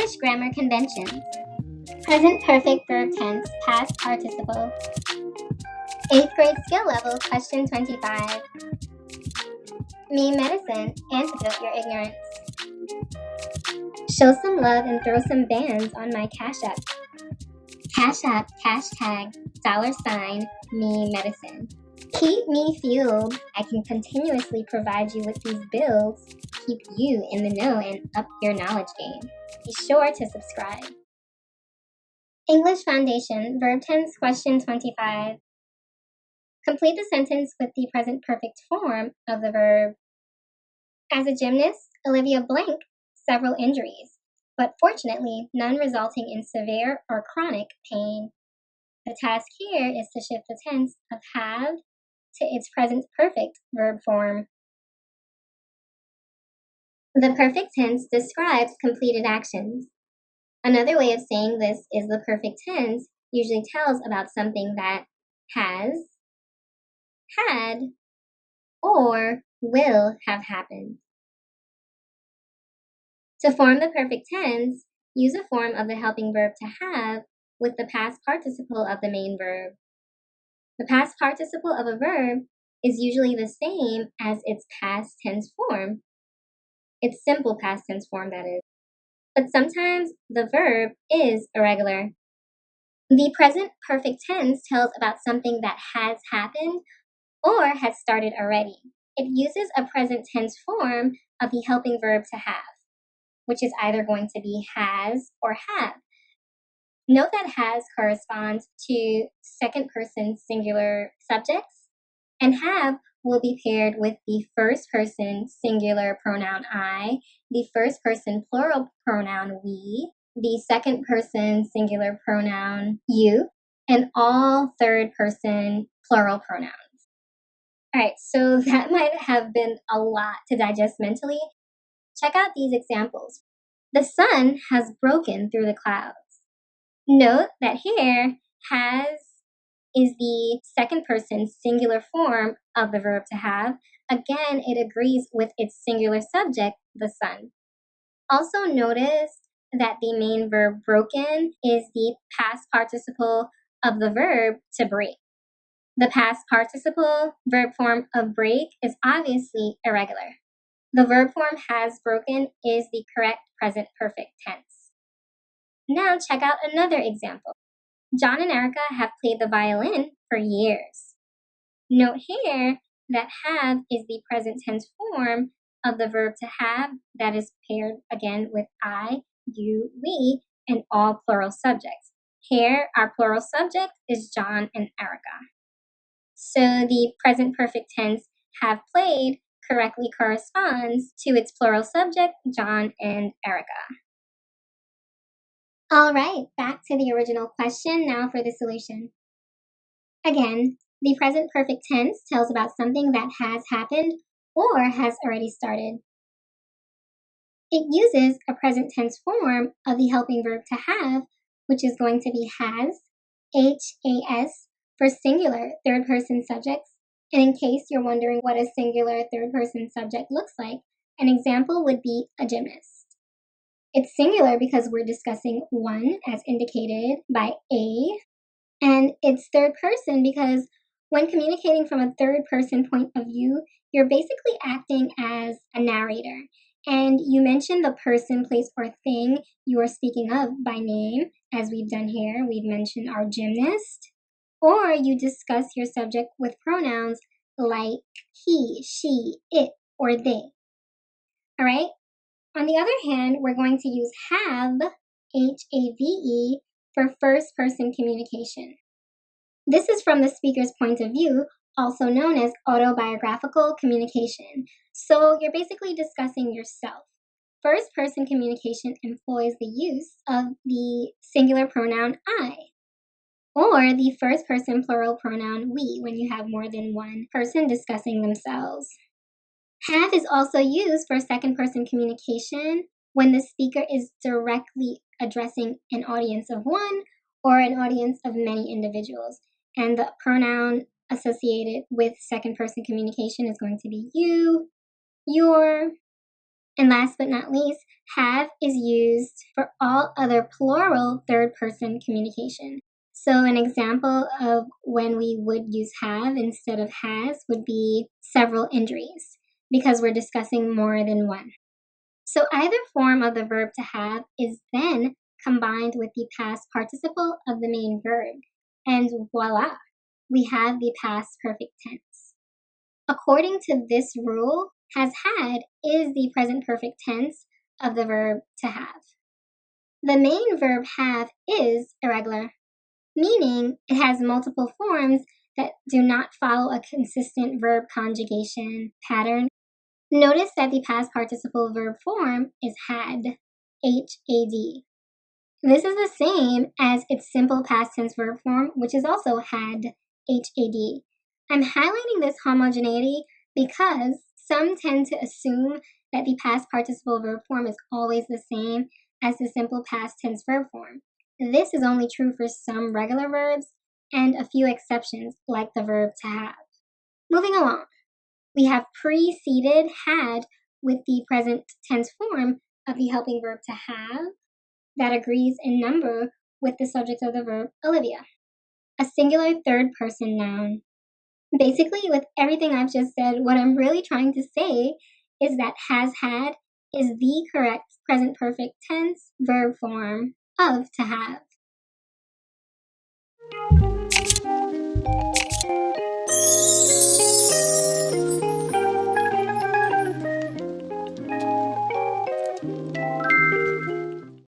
English grammar conventions. Present perfect verb tense, past participle. 8th grade skill level, question 25. Me medicine, antidote your ignorance. Show some love and throw some bands on my Cash App. Cash App, hashtag, $, me medicine. Keep me fueled. I can continuously provide you with these builds, keep you in the know and up your knowledge game. Be sure to subscribe. English Foundation, verb tense, question 25. Complete the sentence with the present perfect form of the verb. As a gymnast, Olivia blanked several injuries, but fortunately, none resulting in severe or chronic pain. The task here is to shift the tense of have to its present perfect verb form. The perfect tense describes completed actions. Another way of saying this is the perfect tense usually tells about something that has, had, or will have happened. To form the perfect tense, use a form of the helping verb to have with the past participle of the main verb. The past participle of a verb is usually the same as its past tense form. Its simple past tense form, that is. But sometimes the verb is irregular. The present perfect tense tells about something that has happened or has started already. It uses a present tense form of the helping verb to have, which is either going to be has or have. Note that has corresponds to second person singular subjects, and have will be paired with the first person singular pronoun I, the first person plural pronoun we, the second person singular pronoun you, and all third person plural pronouns. All right, so that might have been a lot to digest mentally. Check out these examples. The sun has broken through the clouds. Note that here, has is the second person singular form of the verb to have. Again, it agrees with its singular subject, the sun. Also notice that the main verb broken is the past participle of the verb to break. The past participle verb form of break is obviously irregular. The verb form has broken is the correct present perfect tense. Now check out another example. John and Erica have played the violin for years. Note here that have is the present tense form of the verb to have that is paired again with I, you, we, and all plural subjects. Here, our plural subject is John and Erica. So the present perfect tense have played correctly corresponds to its plural subject, John and Erica. All right, back to the original question, now for the solution. Again, the present perfect tense tells about something that has happened or has already started. It uses a present tense form of the helping verb to have, which is going to be has, H-A-S, for singular third person subjects. And in case you're wondering what a singular third person subject looks like, an example would be a gymnast. It's singular because we're discussing one as indicated by a, and it's third person because when communicating from a third person point of view, you're basically acting as a narrator. And you mention the person, place, or thing you are speaking of by name, as we've done here. We've mentioned our gymnast. Or you discuss your subject with pronouns like he, she, it, or they. All right? On the other hand, we're going to use have, H-A-V-E, for first person communication. This is from the speaker's point of view, also known as autobiographical communication. So you're basically discussing yourself. First person communication employs the use of the singular pronoun I, or the first person plural pronoun we when you have more than one person discussing themselves. Have is also used for second person communication when the speaker is directly addressing an audience of one or an audience of many individuals. And the pronoun associated with second person communication is going to be you, your, And last but not least, have is used for all other plural third-person communication. So an example of when we would use have instead of has would be several injuries, because we're discussing more than one. So either form of the verb to have is then combined with the past participle of the main verb, and voila, we have the past perfect tense. According to this rule, has had is the present perfect tense of the verb to have. The main verb have is irregular, meaning it has multiple forms that do not follow a consistent verb conjugation pattern. Notice that the past participle verb form is had, H-A-D. This is the same as its simple past tense verb form, which is also had, H-A-D. I'm highlighting this homogeneity because some tend to assume that the past participle verb form is always the same as the simple past tense verb form. This is only true for some regular verbs and a few exceptions, like the verb to have. Moving along, we have preceded had with the present tense form of the helping verb to have that agrees in number with the subject of the verb, Olivia. A singular third person noun. Basically, with everything I've just said, what I'm really trying to say is that has had is the correct present perfect tense verb form of to have.